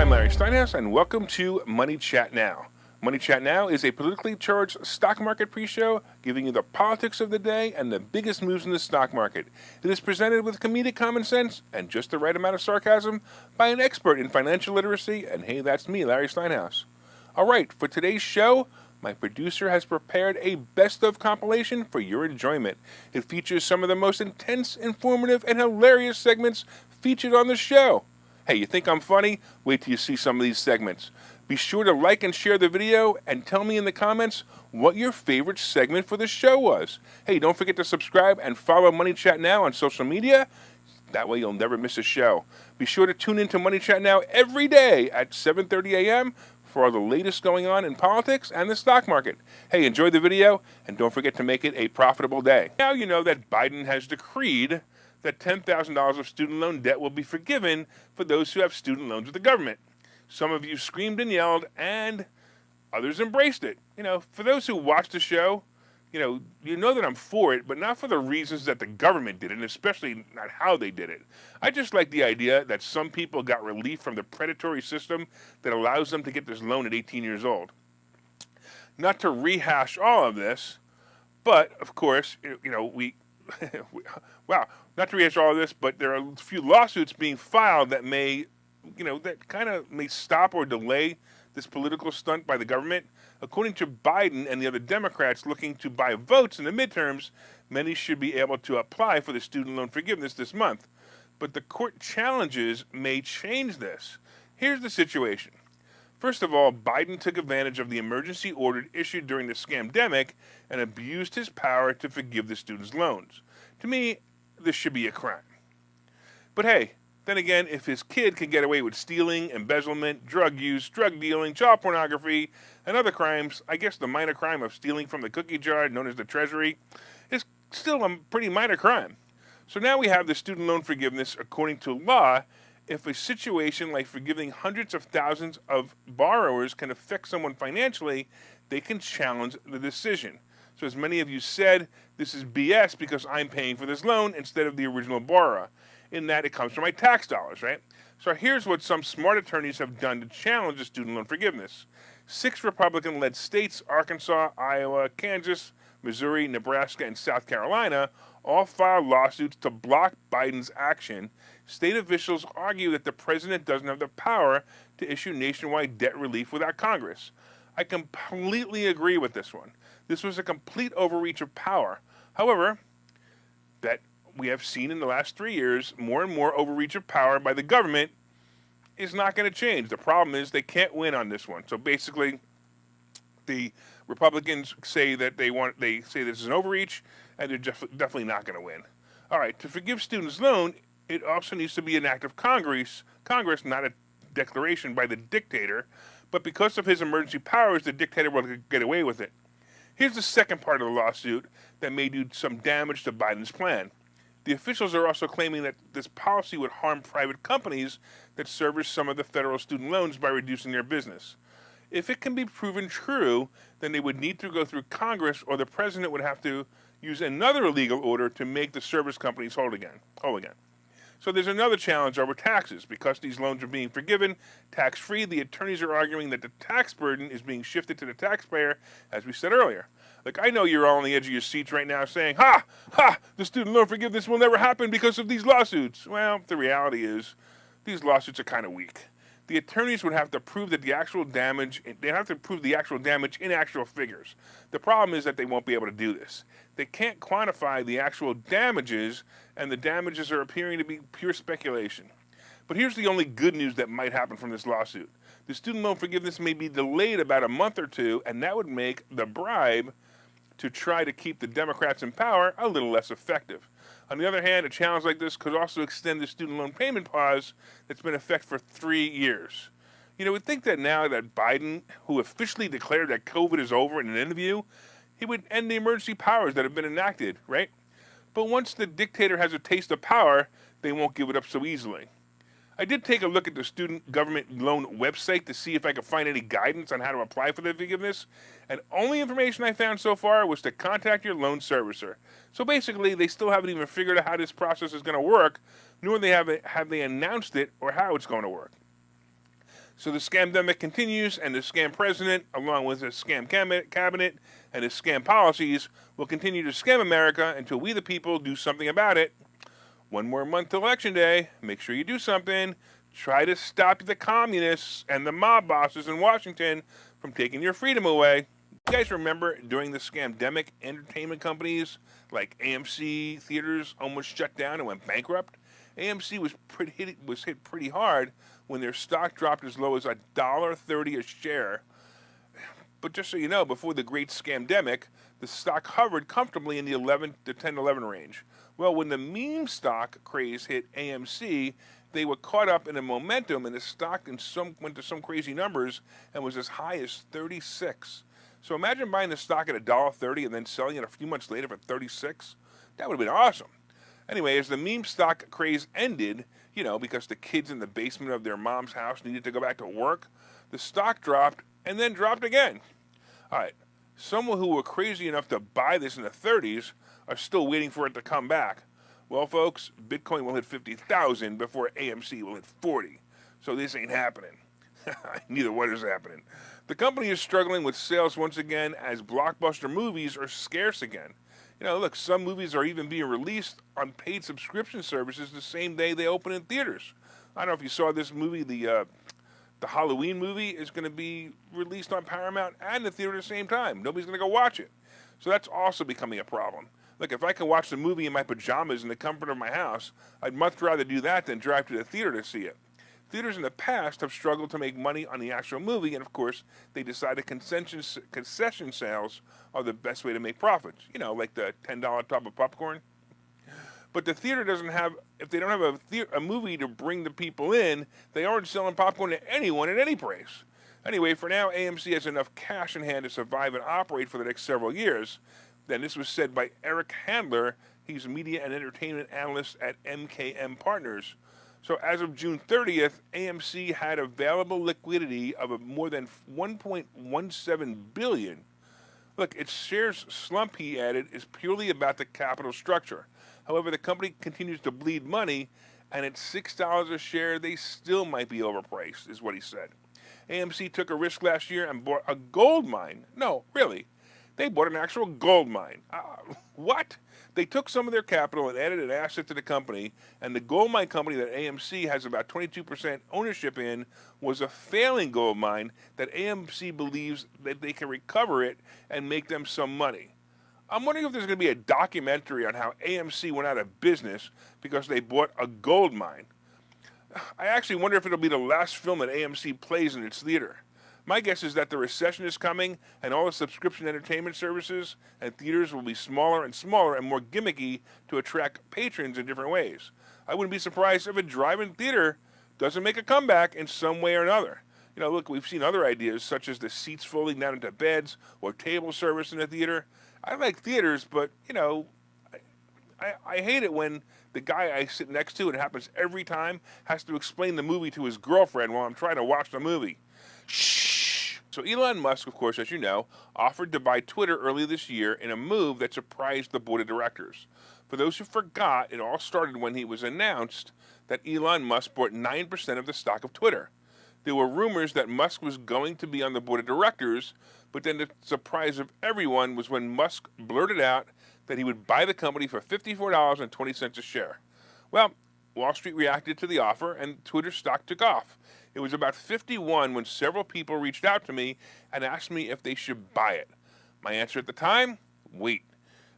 I'm Larry Steinhaus, and welcome to Money Chat Now. Money Chat Now is a politically charged stock market pre-show giving you the politics of the day and the biggest moves in the stock market. It is presented with comedic common sense and just the right amount of sarcasm by an expert in financial literacy, and hey, that's me, Larry Steinhaus. All right, for today's show, my producer has prepared a best-of compilation for your enjoyment. It features some of the most intense, informative, and hilarious segments featured on the show. Hey, you think I'm funny? Wait till you see some of these segments. Be sure to like and share the video and tell me in the comments what your favorite segment for the show was. Hey, don't forget to subscribe and follow Money Chat Now on social media. That way you'll never miss a show. Be sure to tune into Money Chat Now every day at 7:30 a.m. for all the latest going on in politics and the stock market. Hey, enjoy the video and don't forget to make it a profitable day. Now you know that Biden has decreed that $10,000 of student loan debt will be forgiven for those who have student loans with the government. Some of you screamed and yelled, and others embraced it. You know, for those who watch the show, you know that I'm for it, but not for the reasons that the government did it, and especially not how they did it. I just like the idea that some people got relief from the predatory system that allows them to get this loan at 18 years old. Not to rehash all of this, but of course, wow, not to rehash all of this, but there are a few lawsuits being filed that may, that kind of may stop or delay this political stunt by the government. According to Biden and the other Democrats looking to buy votes in the midterms, many should be able to apply for the student loan forgiveness this month. But the court challenges may change this. Here's the situation. First of all, Biden took advantage of the emergency order issued during the scamdemic and abused his power to forgive the students' loans. To me, this should be a crime. But hey, then again, if his kid can get away with stealing, embezzlement, drug use, drug dealing, child pornography, and other crimes, I guess the minor crime of stealing from the cookie jar known as the Treasury is still a pretty minor crime. So now we have the student loan forgiveness according to law. If a situation like forgiving hundreds of thousands of borrowers can affect someone financially, they can challenge the decision. So as many of you said, this is BS because I'm paying for this loan instead of the original borrower, in that it comes from my tax dollars, right? So here's what some smart attorneys have done to challenge the student loan forgiveness. 6 Republican-led states, Arkansas, Iowa, Kansas, Missouri, Nebraska, and South Carolina, all filed lawsuits to block Biden's action. State officials argue that the president doesn't have the power to issue nationwide debt relief without Congress. I completely agree with this one. This was a complete overreach of power. However, that we have seen in the last 3 years, more and more overreach of power by the government is not going to change. The problem is they can't win on this one. So basically, the Republicans say that they say this is an overreach, and they're definitely not going to win. All right, to forgive students' loan, it also needs to be an act of Congress, not a declaration by the dictator. But because of his emergency powers, the dictator will get away with it. Here's the second part of the lawsuit that may do some damage to Biden's plan. The officials are also claiming that this policy would harm private companies that service some of the federal student loans by reducing their business. If it can be proven true, then they would need to go through Congress, or the president would have to use another legal order to make the service companies whole again. So there's another challenge over taxes. Because these loans are being forgiven tax-free, the attorneys are arguing that the tax burden is being shifted to the taxpayer, as we said earlier. Like, I know you're all on the edge of your seats right now saying, the student loan forgiveness will never happen because of these lawsuits. Well, the reality is these lawsuits are kind of weak. The attorneys would have to prove that the actual damage in actual figures. The problem is that they won't be able to do this. They can't quantify the actual damages, and the damages are appearing to be pure speculation. But here's the only good news that might happen from this lawsuit. The student loan forgiveness may be delayed about a month or two, and that would make the bribe to try to keep the Democrats in power a little less effective. On the other hand, a challenge like this could also extend the student loan payment pause that's been in effect for 3 years. We'd think that now that Biden, who officially declared that COVID is over in an interview, he would end the emergency powers that have been enacted, right? But once the dictator has a taste of power, they won't give it up so easily. I did take a look at the student government loan website to see if I could find any guidance on how to apply for the forgiveness, and only information I found so far was to contact your loan servicer. So basically, they still haven't even figured out how this process is going to work, nor have they announced it or how it's going to work. So the scamdemic continues, and the scam president, along with his scam cabinet and his scam policies, will continue to scam America until we the people do something about it. One more month to Election Day. Make sure you do something. Try to stop the communists and the mob bosses in Washington from taking your freedom away. You guys remember during the scamdemic, entertainment companies like AMC theaters almost shut down and went bankrupt? AMC was hit pretty hard when their stock dropped as low as $1.30 a share. But just so you know, before the great scamdemic, the stock hovered comfortably in the 11 to 10-11 range. Well, when the meme stock craze hit AMC, they were caught up in a momentum, and the stock went to some crazy numbers and was as high as 36. So imagine buying the stock at $1.30 and then selling it a few months later for 36. That would have been awesome. Anyway, as the meme stock craze ended, because the kids in the basement of their mom's house needed to go back to work, the stock dropped and then dropped again. All right, some who were crazy enough to buy this in the 30s are still waiting for it to come back. Well, folks, Bitcoin will hit 50,000 before AMC will hit 40. So this ain't happening. Neither one is happening. The company is struggling with sales once again as blockbuster movies are scarce again. Look, some movies are even being released on paid subscription services the same day they open in theaters. I don't know if you saw this movie, the Halloween movie is going to be released on Paramount and the theater at the same time. Nobody's going to go watch it. So that's also becoming a problem. Look, if I can watch the movie in my pajamas in the comfort of my house, I'd much rather do that than drive to the theater to see it. Theaters in the past have struggled to make money on the actual movie, and of course, they decided concession sales are the best way to make profits. Like the $10 tub of popcorn. But the theater doesn't have, if they don't have a movie to bring the people in, they aren't selling popcorn to anyone at any price. Anyway, for now, AMC has enough cash in hand to survive and operate for the next several years. Then this was said by Eric Handler. He's a media and entertainment analyst at MKM Partners. So as of June 30th, AMC had available liquidity of more than $1.17 billion. Look, its shares slump, he added, is purely about the capital structure. However, the company continues to bleed money, and at $6 a share, they still might be overpriced, is what he said. AMC took a risk last year and bought a gold mine. No, really. They bought an actual gold mine. What? They took some of their capital and added an asset to the company, and the gold mine company that AMC has about 22% ownership in was a failing gold mine that AMC believes that they can recover it and make them some money. I'm wondering if there's going to be a documentary on how AMC went out of business because they bought a gold mine. I actually wonder if it'll be the last film that AMC plays in its theater. My guess is that the recession is coming, and all the subscription entertainment services and theaters will be smaller and smaller and more gimmicky to attract patrons in different ways. I wouldn't be surprised if a drive-in theater doesn't make a comeback in some way or another. Look, we've seen other ideas, such as the seats folding down into beds or table service in the theater. I like theaters, but, I hate it when the guy I sit next to, and it happens every time, has to explain the movie to his girlfriend while I'm trying to watch the movie. Shh. So Elon Musk, of course, as you know, offered to buy Twitter early this year in a move that surprised the board of directors. For those who forgot, it all started when he was announced that Elon Musk bought 9% of the stock of Twitter. There were rumors that Musk was going to be on the board of directors, but then the surprise of everyone was when Musk blurted out that he would buy the company for $54.20 a share. Well, Wall Street reacted to the offer, and Twitter stock took off. It was about 51 when several people reached out to me and asked me if they should buy it. My answer at the time? Wait.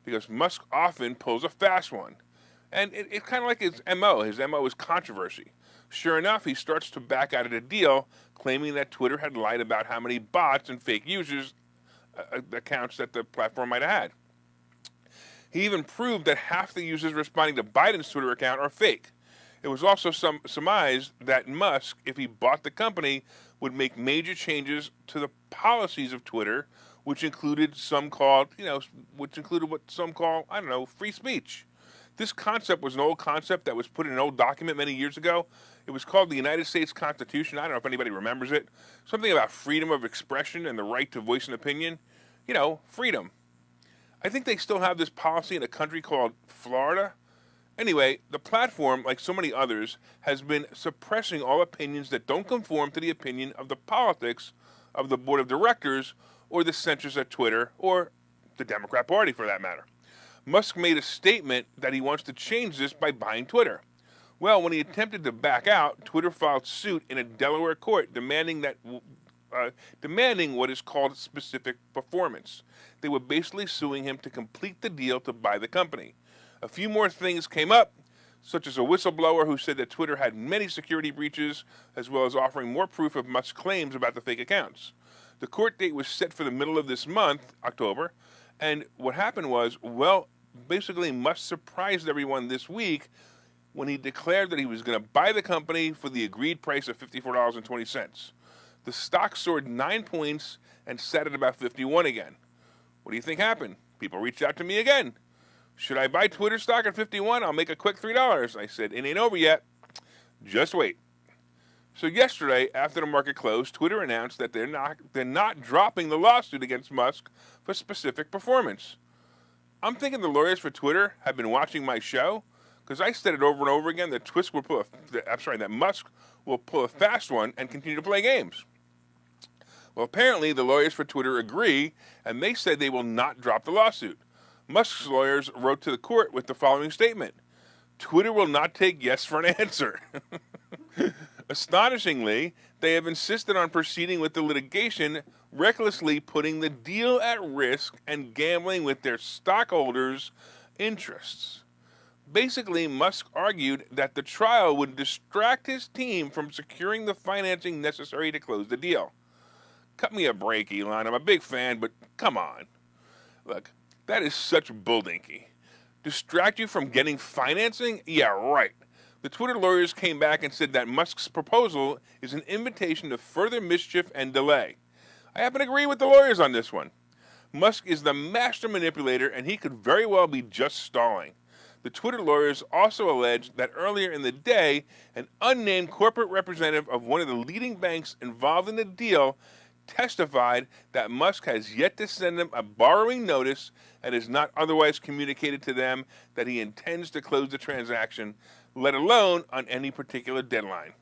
Because Musk often pulls a fast one. And it's kind of like his MO. His MO is controversy. Sure enough, he starts to back out of the deal, claiming that Twitter had lied about how many bots and fake users accounts that the platform might have had. He even proved that half the users responding to Biden's Twitter account are fake. It was also surmised that Musk, if he bought the company, would make major changes to the policies of Twitter, which included what some call, free speech. This concept was an old concept that was put in an old document many years ago. It was called the United States Constitution. I don't know if anybody remembers it. Something about freedom of expression and the right to voice an opinion. Freedom. I think they still have this policy in a country called Florida. Anyway, the platform, like so many others, has been suppressing all opinions that don't conform to the opinion of the politics of the board of directors or the censors at Twitter or the Democrat Party for that matter. Musk made a statement that he wants to change this by buying Twitter. Well, when he attempted to back out, Twitter filed suit in a Delaware court demanding what is called specific performance. They were basically suing him to complete the deal to buy the company. A few more things came up, such as a whistleblower who said that Twitter had many security breaches, as well as offering more proof of Musk's claims about the fake accounts. The court date was set for the middle of this month, October, and what happened was, well, basically Musk surprised everyone this week when he declared that he was going to buy the company for the agreed price of $54.20. The stock soared 9 points and sat at about 51 again. What do you think happened? People reached out to me again. Should I buy Twitter stock at 51? I'll make a quick $3. I said, it ain't over yet. Just wait. So yesterday, after the market closed, Twitter announced that they're not dropping the lawsuit against Musk for specific performance. I'm thinking the lawyers for Twitter have been watching my show, because I said it over and over again that that Musk will pull a fast one and continue to play games. Well, apparently the lawyers for Twitter agree, and they said they will not drop the lawsuit. Musk's lawyers wrote to the court with the following statement: Twitter will not take yes for an answer. Astonishingly, they have insisted on proceeding with the litigation, recklessly putting the deal at risk and gambling with their stockholders' interests. Basically, Musk argued that the trial would distract his team from securing the financing necessary to close the deal. Cut me a break, Elon. I'm a big fan, but come on. Look, that is such bulldinky. Distract you from getting financing? Yeah, right. The Twitter lawyers came back and said that Musk's proposal is an invitation to further mischief and delay. I happen to agree with the lawyers on this one. Musk is the master manipulator, and he could very well be just stalling. The Twitter lawyers also alleged that earlier in the day, an unnamed corporate representative of one of the leading banks involved in the deal testified that Musk has yet to send them a borrowing notice and has not otherwise communicated to them that he intends to close the transaction, let alone on any particular deadline.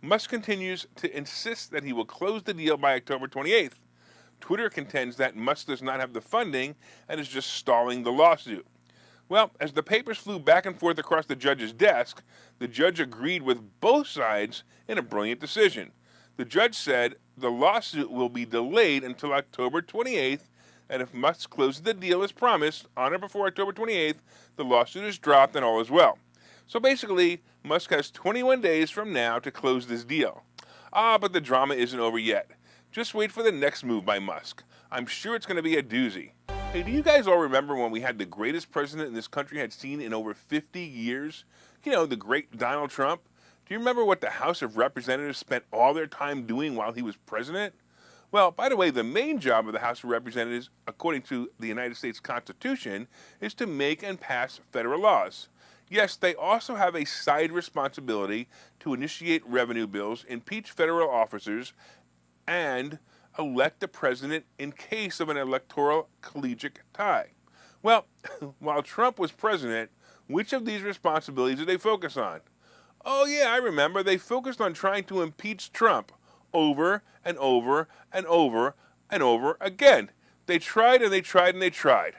Musk continues to insist that he will close the deal by October 28th. Twitter contends that Musk does not have the funding and is just stalling the lawsuit. Well, as the papers flew back and forth across the judge's desk, the judge agreed with both sides in a brilliant decision. The judge said the lawsuit will be delayed until October 28th, and if Musk closes the deal as promised on or before October 28th, the lawsuit is dropped and all is well. So basically, Musk has 21 days from now to close this deal. But the drama isn't over yet. Just wait for the next move by Musk. I'm sure it's going to be a doozy. Hey, do you guys all remember when we had the greatest president this country had seen in over 50 years? You know, the great Donald Trump. Do you remember what the House of Representatives spent all their time doing while he was president? Well, by the way, the main job of the House of Representatives, according to the United States Constitution, is to make and pass federal laws. Yes, they also have a side responsibility to initiate revenue bills, impeach federal officers, and elect the president in case of an electoral collegiate tie. Well, while Trump was president, which of these responsibilities did they focus on? Oh yeah, I remember. They focused on trying to impeach Trump over and over and over and over again. They tried and they tried and they tried.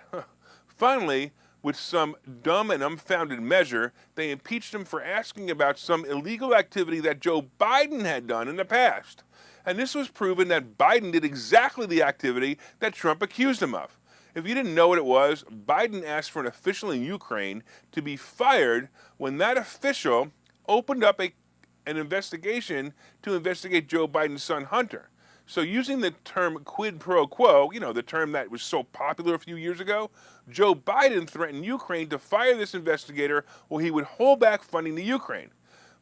Finally, with some dumb and unfounded measure, they impeached him for asking about some illegal activity that Joe Biden had done in the past. And this was proven that Biden did exactly the activity that Trump accused him of. If you didn't know what it was, Biden asked for an official in Ukraine to be fired when that official opened up an investigation to investigate Joe Biden's son Hunter. So using the term quid pro quo, you know, the term that was so popular a few years ago, Joe Biden threatened Ukraine to fire this investigator or he would hold back funding to Ukraine.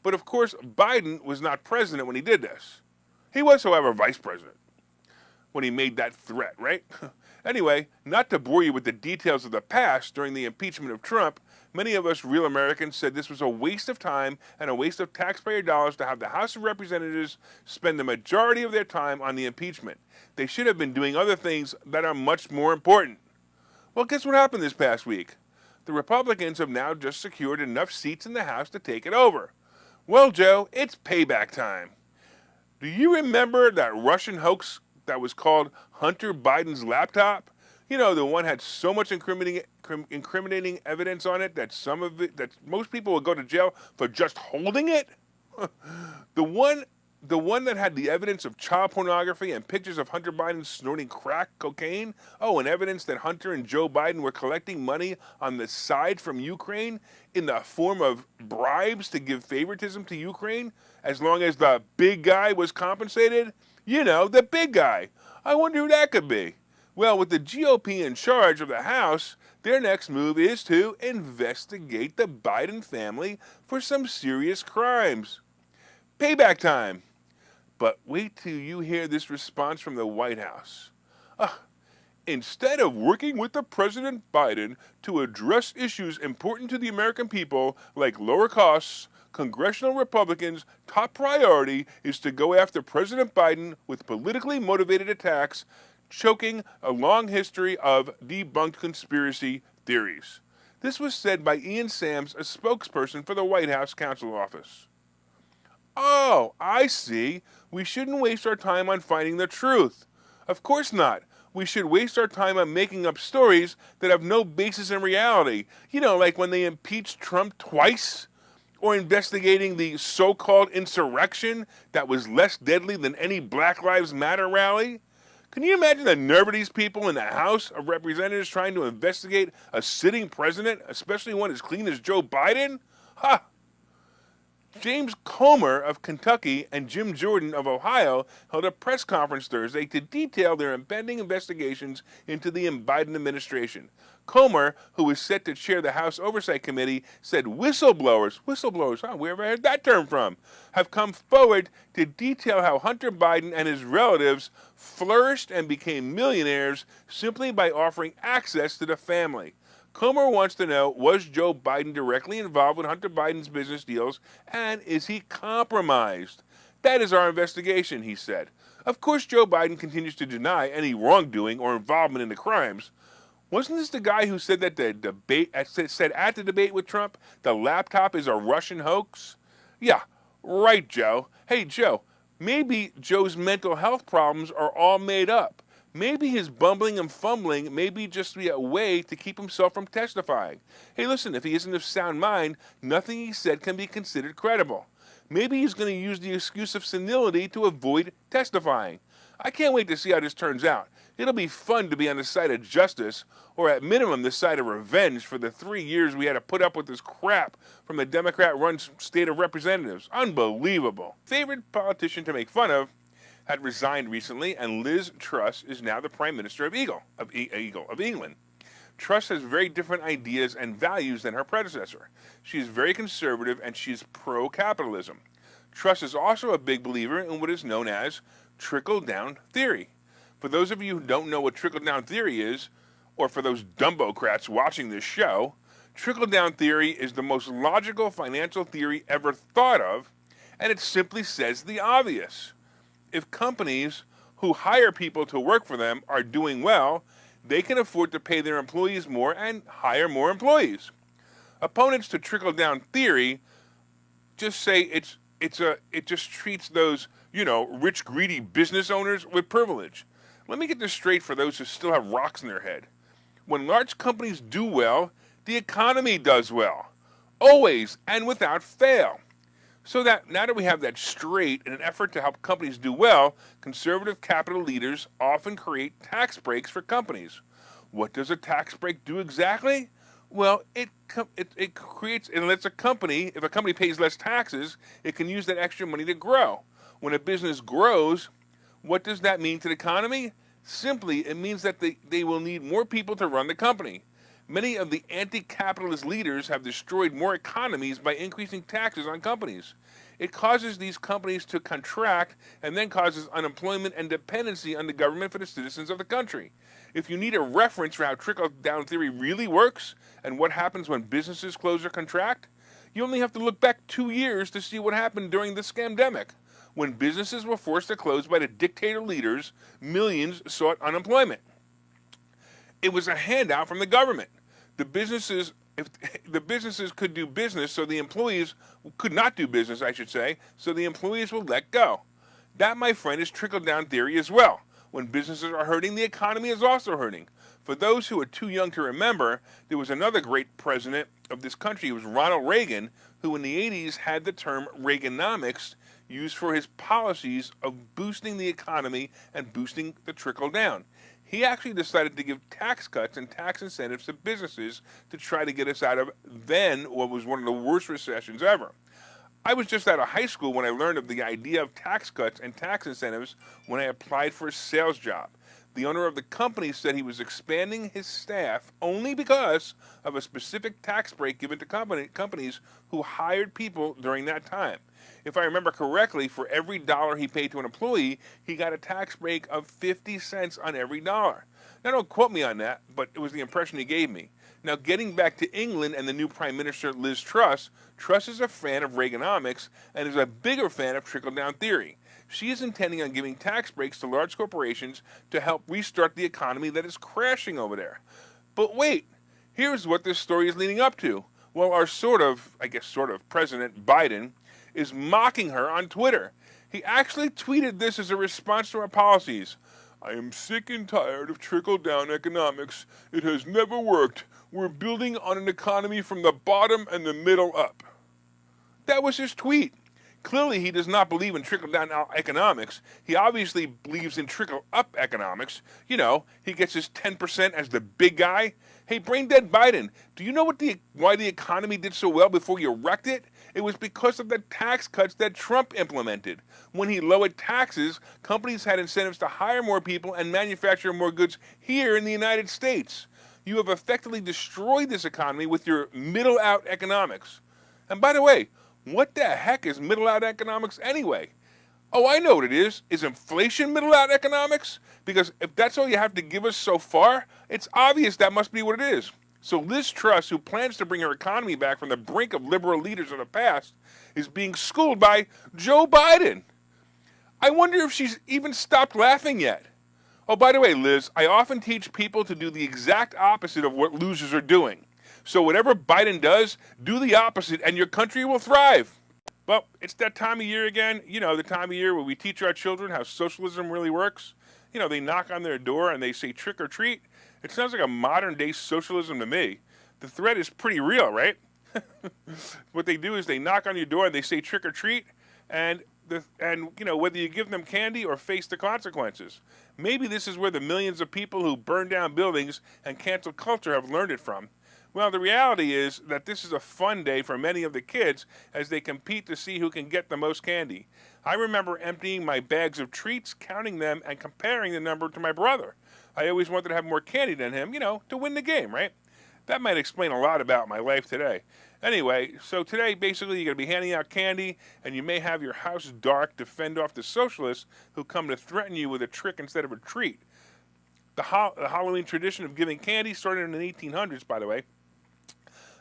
But of course, Biden was not president when he did this. He was, however, vice president when he made that threat, right? Anyway, not to bore you with the details of the past during the impeachment of Trump, many of us real Americans said this was a waste of time and a waste of taxpayer dollars to have the House of Representatives spend the majority of their time on the impeachment. They should have been doing other things that are much more important. Well, guess what happened this past week? The Republicans have now just secured enough seats in the House to take it over. Well, Joe, it's payback time. Do you remember that Russian hoax that was called Hunter Biden's laptop? You know, the one had so much incriminating evidence on it that most people would go to jail for just holding it. The one that had the evidence of child pornography and pictures of Hunter Biden snorting crack cocaine. Oh, and evidence that Hunter and Joe Biden were collecting money on the side from Ukraine in the form of bribes to give favoritism to Ukraine, as long as the big guy was compensated. You know, the big guy. I wonder who that could be. Well, with the GOP in charge of the House, their next move is to investigate the Biden family for some serious crimes. Payback time. But wait till you hear this response from the White House. Instead of working with the President Biden to address issues important to the American people, like lower costs, congressional Republicans' top priority is to go after President Biden with politically motivated attacks, choking a long history of debunked conspiracy theories. This was said by Ian Sams, a spokesperson for the White House Counsel Office. Oh, I see. We shouldn't waste our time on finding the truth. Of course not. We should waste our time on making up stories that have no basis in reality. You know, like when they impeached Trump twice, or investigating the so-called insurrection that was less deadly than any Black Lives Matter rally. Can you imagine the nerve of these people in the House of Representatives trying to investigate a sitting president, especially one as clean as Joe Biden? Ha! James Comer of Kentucky and Jim Jordan of Ohio held a press conference Thursday to detail their impending investigations into the Biden administration. Comer, who is set to chair the House Oversight Committee, said whistleblowers, wherever I heard that term from, have come forward to detail how Hunter Biden and his relatives flourished and became millionaires simply by offering access to the family. Comer wants to know, was Joe Biden directly involved with Hunter Biden's business deals, and is he compromised? That is our investigation, he said. Of course, Joe Biden continues to deny any wrongdoing or involvement in the crimes. Wasn't this the guy who said that at the debate with Trump, the laptop is a Russian hoax? Yeah, right, Joe. Hey, Joe, maybe Joe's mental health problems are all made up. Maybe his bumbling and fumbling may be just a way to keep himself from testifying. Hey, listen, if he isn't of sound mind, nothing he said can be considered credible. Maybe he's going to use the excuse of senility to avoid testifying. I can't wait to see how this turns out. It'll be fun to be on the side of justice, or at minimum the side of revenge for the 3 years we had to put up with this crap from the Democrat-run state of representatives. Unbelievable. Favorite politician to make fun of had resigned recently, and Liz Truss is now the Prime Minister of England. Truss has very different ideas and values than her predecessor. She is very conservative and she is pro-capitalism. Truss is also a big believer in what is known as trickle-down theory. For those of you who don't know what trickle-down theory is, or for those dumbocrats watching this show, trickle-down theory is the most logical financial theory ever thought of, and it simply says the obvious. If companies who hire people to work for them are doing well, they can afford to pay their employees more and hire more employees. Opponents to trickle-down theory just say it just treats those, rich, greedy business owners with privilege. Let me get this straight for those who still have rocks in their head. When large companies do well, the economy does well. Always and without fail. So that now that we have that straight, in an effort to help companies do well, conservative capital leaders often create tax breaks for companies. What does a tax break do exactly? Well, it creates, it lets if a company pays less taxes, it can use that extra money to grow. When a business grows, what does that mean to the economy? Simply, it means that they will need more people to run the company. Many of the anti-capitalist leaders have destroyed more economies by increasing taxes on companies. It causes these companies to contract and then causes unemployment and dependency on the government for the citizens of the country. If you need a reference for how trickle-down theory really works and what happens when businesses close or contract, you only have to look back 2 years to see what happened during the scamdemic. When businesses were forced to close by the dictator leaders, millions sought unemployment. It was a handout from the government. The businesses if the businesses could do business, so the employees could not do business, I should say, so the employees will let go. That, my friend, is trickle-down theory as well. When businesses are hurting, the economy is also hurting. For those who are too young to remember, there was another great president of this country. It was Ronald Reagan, who in the 80s had the term Reaganomics used for his policies of boosting the economy and boosting the trickle-down. He actually decided to give tax cuts and tax incentives to businesses to try to get us out of then what was one of the worst recessions ever. I was just out of high school when I learned of the idea of tax cuts and tax incentives when I applied for a sales job. The owner of the company said he was expanding his staff only because of a specific tax break given to companies who hired people during that time. If I remember correctly, for every dollar he paid to an employee, he got a tax break of 50 cents on every dollar. Now, don't quote me on that, but it was the impression he gave me. Now, getting back to England and the new Prime Minister, Liz Truss, Truss is a fan of Reaganomics and is a bigger fan of trickle-down theory. She is intending on giving tax breaks to large corporations to help restart the economy that is crashing over there. But wait, here's what this story is leading up to. Well, our sort of President Biden is mocking her on Twitter. He actually tweeted this as a response to her policies. I am sick and tired of trickle-down economics. It has never worked. We're building on an economy from the bottom and the middle up. That was his tweet. Clearly, he does not believe in trickle-down economics. He obviously believes in trickle-up economics. You know, he gets his 10% as the big guy. Hey, brain-dead Biden, do you know why the economy did so well before you wrecked it? It was because of the tax cuts that Trump implemented. When he lowered taxes, companies had incentives to hire more people and manufacture more goods here in the United States. You have effectively destroyed this economy with your middle-out economics. And by the way, what the heck is middle-out economics anyway? Oh, I know what it is. Is inflation middle-out economics? Because if that's all you have to give us so far, it's obvious that must be what it is. So Liz Truss, who plans to bring her economy back from the brink of liberal leaders of the past, is being schooled by Joe Biden. I wonder if she's even stopped laughing yet. Oh, by the way, Liz, I often teach people to do the exact opposite of what losers are doing. So whatever Biden does, do the opposite and your country will thrive. Well, it's that time of year again. You know, the time of year where we teach our children how socialism really works. You know, they knock on their door and they say trick or treat. It sounds like a modern day socialism to me. The threat is pretty real, right? What they do is they knock on your door and they say trick or treat, and you know, whether you give them candy or face the consequences. Maybe this is where the millions of people who burn down buildings and cancel culture have learned it from. Well, the reality is that this is a fun day for many of the kids as they compete to see who can get the most candy. I remember emptying my bags of treats, counting them, and comparing the number to my brother. I always wanted to have more candy than him, you know, to win the game, right? That might explain a lot about my life today. Anyway, so today, basically, you're going to be handing out candy, and you may have your house dark to fend off the socialists who come to threaten you with a trick instead of a treat. The Halloween tradition of giving candy started in the 1800s, by the way.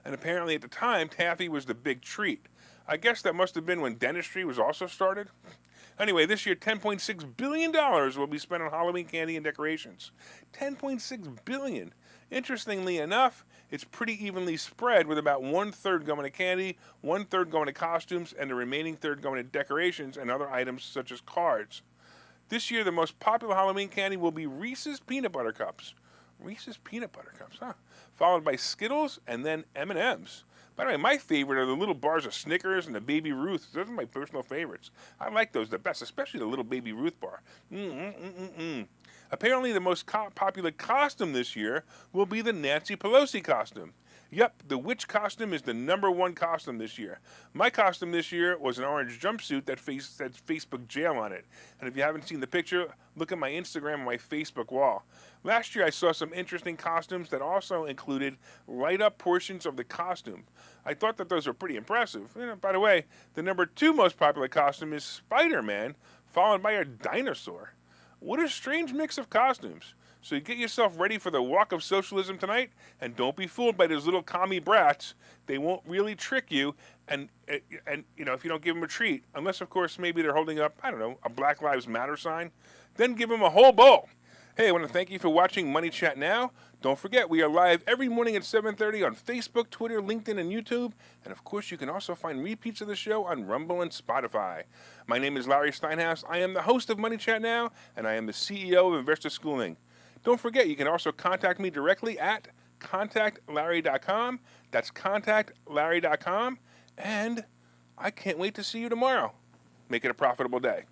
And apparently at the time, taffy was the big treat. I guess that must have been when dentistry was also started. Anyway, this year, $10.6 billion will be spent on Halloween candy and decorations. $10.6 billion. Interestingly enough, it's pretty evenly spread, with about 1/3 going to candy, 1/3 going to costumes, and the remaining third going to decorations and other items such as cards. This year, the most popular Halloween candy will be Reese's Peanut Butter Cups. Reese's Peanut Butter Cups, huh? Followed by Skittles and then M&M's. By the way, my favorite are the little bars of Snickers and the Baby Ruth. Those are my personal favorites. I like those the best, especially the little Baby Ruth bar. Apparently, the most popular costume this year will be the Nancy Pelosi costume. Yep, the witch costume is the #1 costume this year. My costume this year was an orange jumpsuit that said Facebook jail on it. And if you haven't seen the picture, look at my Instagram and my Facebook wall. Last year I saw some interesting costumes that also included light-up portions of the costume. I thought that those were pretty impressive. You know, by the way, the #2 most popular costume is Spider-Man, followed by a dinosaur. What a strange mix of costumes. So you get yourself ready for the walk of socialism tonight, and don't be fooled by those little commie brats. They won't really trick you, and you know, if you don't give them a treat, unless of course maybe they're holding up, I don't know, a Black Lives Matter sign, then give them a whole bowl. Hey, I want to thank you for watching Money Chat Now. Don't forget, we are live every morning at 7:30 on Facebook, Twitter, LinkedIn, and YouTube. And of course, you can also find repeats of the show on Rumble and Spotify. My name is Larry Steinhaus. I am the host of Money Chat Now, and I am the CEO of Investor Schooling. Don't forget, you can also contact me directly at contactlarry.com. That's contactlarry.com. And I can't wait to see you tomorrow. Make it a profitable day.